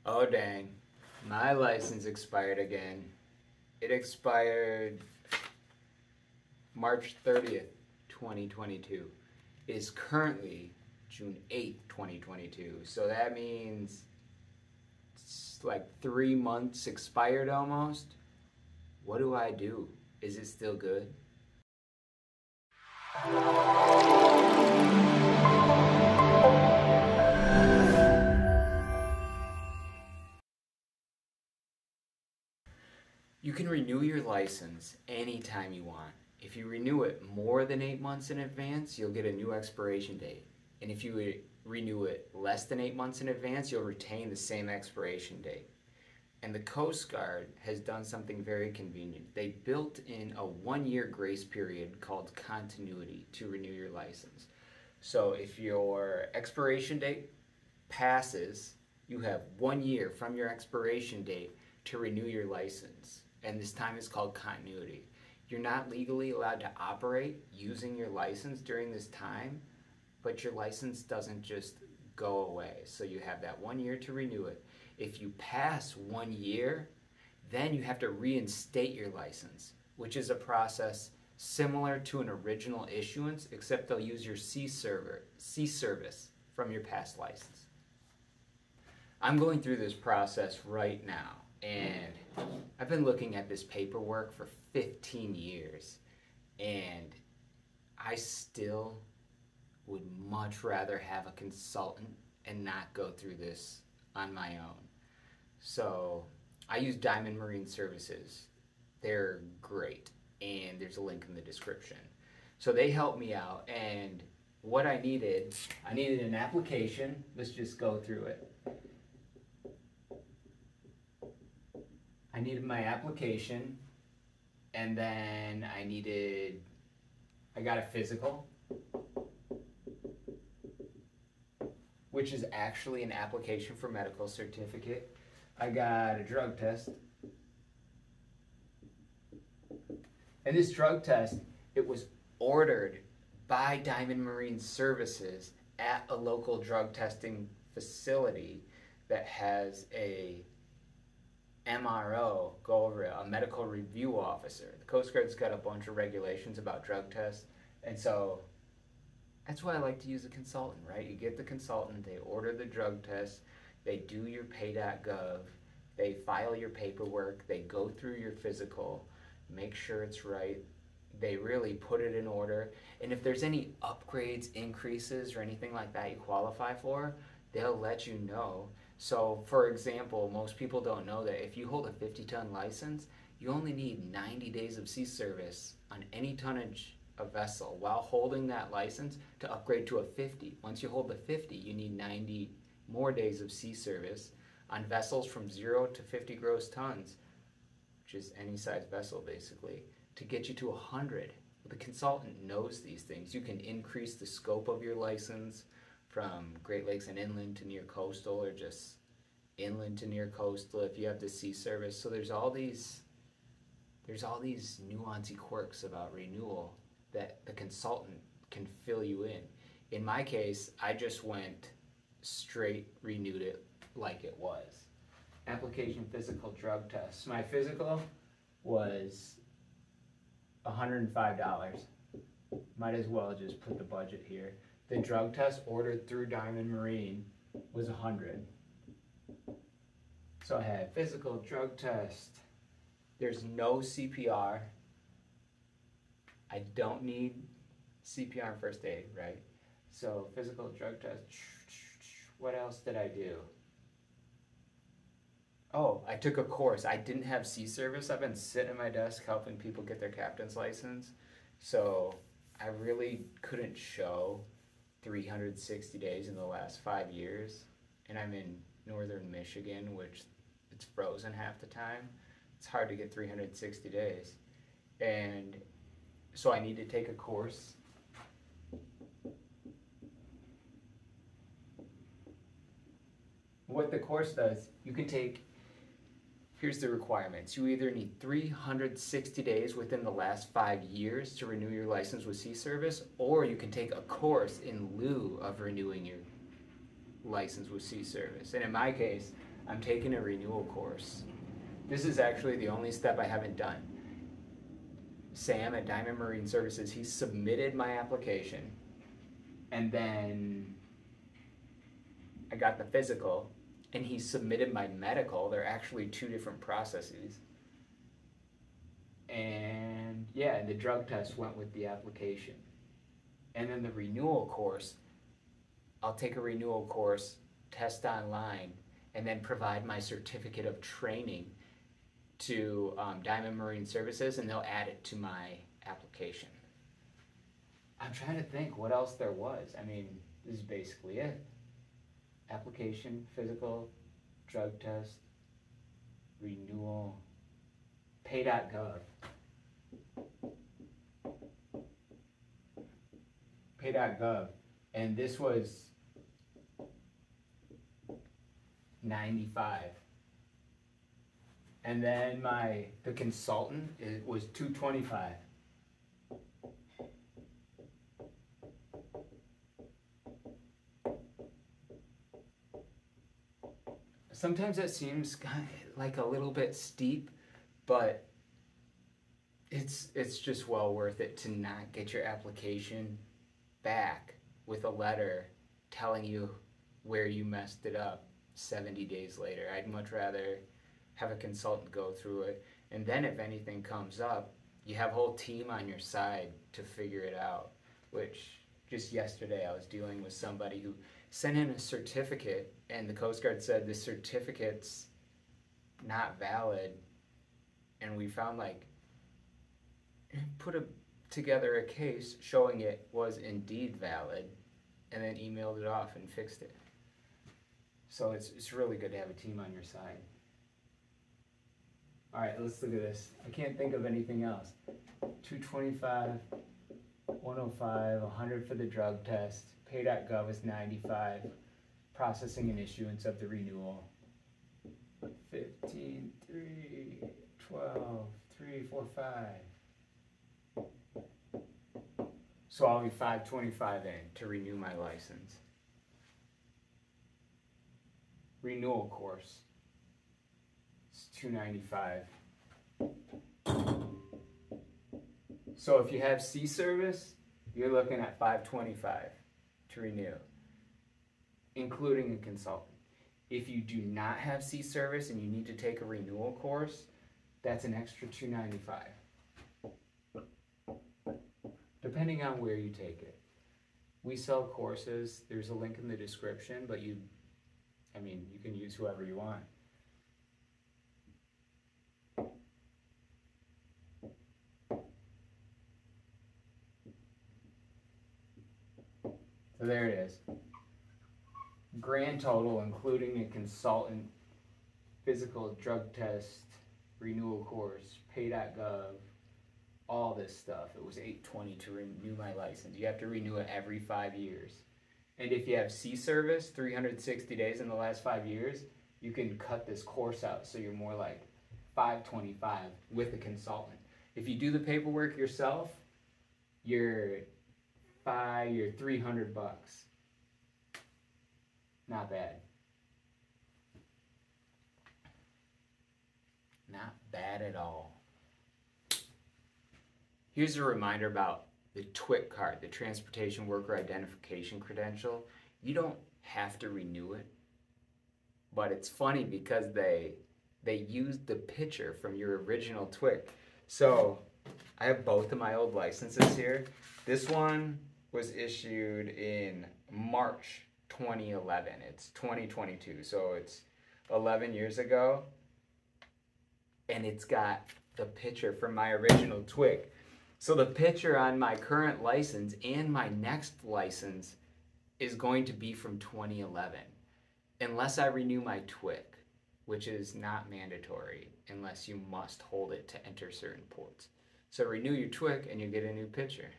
Oh dang, my license expired again. It expired March 30th, 2022. It is currently June 8th, 2022. So that means it's like 3 months expired almost. What do I do? Is it still good? You can renew your license anytime you want. If you renew it more than 8 months in advance, you'll get a new expiration date. And if you renew it less than 8 months in advance, you'll retain the same expiration date. And the Coast Guard has done something very convenient. They built in a 1-year grace period called continuity to renew your license. So if your expiration date passes, you have 1 year from your expiration date to renew your license. And this time is called continuity. You're not legally allowed to operate using your license during this time, but your license doesn't just go away. So you have that 1 year to renew it. If you pass 1 year, then you have to reinstate your license, which is a process similar to an original issuance, except they'll use your C service from your past license. I'm going through this process right now, and I've been looking at this paperwork for 15 years, and I still would much rather have a consultant and not go through this on my own. So I use Diamond Marine Services. They're great, and there's a link in the description. So they helped me out, and what I needed an application. Let's just go through it. I needed my application, and then I got a physical, which is actually an application for medical certificate. I got a drug test. And this drug test, it was ordered by Diamond Marine Services at a local drug testing facility that has a MRO, go over it, a medical review officer. The Coast Guard's got a bunch of regulations about drug tests, and so that's why I like to use a consultant, right? You get the consultant, they order the drug test, they do your pay.gov, they file your paperwork, they go through your physical, make sure it's right, they really put it in order, and if there's any upgrades, increases, or anything like that you qualify for, they'll let you know. So, for example, most people don't know that if you hold a 50-ton license, you only need 90 days of sea service on any tonnage of vessel while holding that license to upgrade to a 50. Once you hold the 50, you need 90 more days of sea service on vessels from 0 to 50 gross tons, which is any size vessel basically, to get you to 100. The consultant knows these things. You can increase the scope of your license from Great Lakes and inland to near coastal, or just inland to near coastal if you have the sea service. So there's all these nuancy quirks about renewal that the consultant can fill you in. In my case, I just went straight, renewed it like it was. Application, physical, drug tests. My physical was $105. Might as well just put the budget here. The drug test ordered through Diamond Marine was $100. So I had physical, drug test. There's no CPR. I don't need CPR and first aid, right? So physical, drug test. What else did I do? Oh, I took a course. I didn't have sea service. I've been sitting at my desk helping people get their captain's license. So I really couldn't show 360 days in the last 5 years. And I'm in northern Michigan, which it's frozen half the time. It's hard to get 360 days. And so I need to take a course. What the course does, you can take, here's the requirements. You either need 360 days within the last 5 years to renew your license with sea service, or you can take a course in lieu of renewing your license with sea service. And in my case, I'm taking a renewal course. This is actually the only step I haven't done. Sam at Diamond Marine Services, he submitted my application, and then I got the physical, and he submitted my medical. They're actually two different processes. And yeah, the drug test went with the application. And then the renewal course, I'll take a renewal course, test online, and then provide my certificate of training to Diamond Marine Services, and they'll add it to my application. I'm trying to think what else there was. I mean, this is basically it. Application, physical, drug test, renewal, pay.gov. Pay.gov. And this was $95. And then the consultant was $225. Sometimes that seems kind of like a little bit steep, but it's just well worth it to not get your application back with a letter telling you where you messed it up 70 days later. I'd much rather have a consultant go through it, and then if anything comes up, you have a whole team on your side to figure it out. Which just yesterday I was dealing with somebody who sent in a certificate, and the Coast Guard said the certificate's not valid, and we found together a case showing it was indeed valid, and then emailed it off and fixed it. So it's really good to have a team on your side. All right, let's look at this. I can't think of anything else. 225, 105, 100 for the drug test. Pay.gov is 95. Processing and issuance of the renewal. 15, 3, 12, 3, 4, 5. So I'll be 525 in to renew my license. Renewal course. It's $295. So if you have C service, you're looking at $525 to renew, including a consultant. If you do not have C service and you need to take a renewal course, that's an extra $295. Depending on where you take it. We sell courses. There's a link in the description, but you can use whoever you want. So there it is. Grand total, including a consultant, physical, drug test, renewal course, pay.gov, all this stuff. It was $820 to renew my license. You have to renew it every 5 years. And if you have C service, 360 days in the last 5 years, you can cut this course out so you're more like $525 with a consultant. If you do the paperwork yourself, you're $300. Not bad. Not bad at all. Here's a reminder about the TWIC card, the Transportation Worker Identification Credential. You don't have to renew it, but it's funny because they used the picture from your original TWIC. So I have both of my old licenses here. This one was issued in March 2011. It's 2022, so it's 11 years ago. And it's got the picture from my original TWIC. So the picture on my current license and my next license is going to be from 2011. Unless I renew my TWIC, which is not mandatory unless you must hold it to enter certain ports. So renew your TWIC and you get a new picture.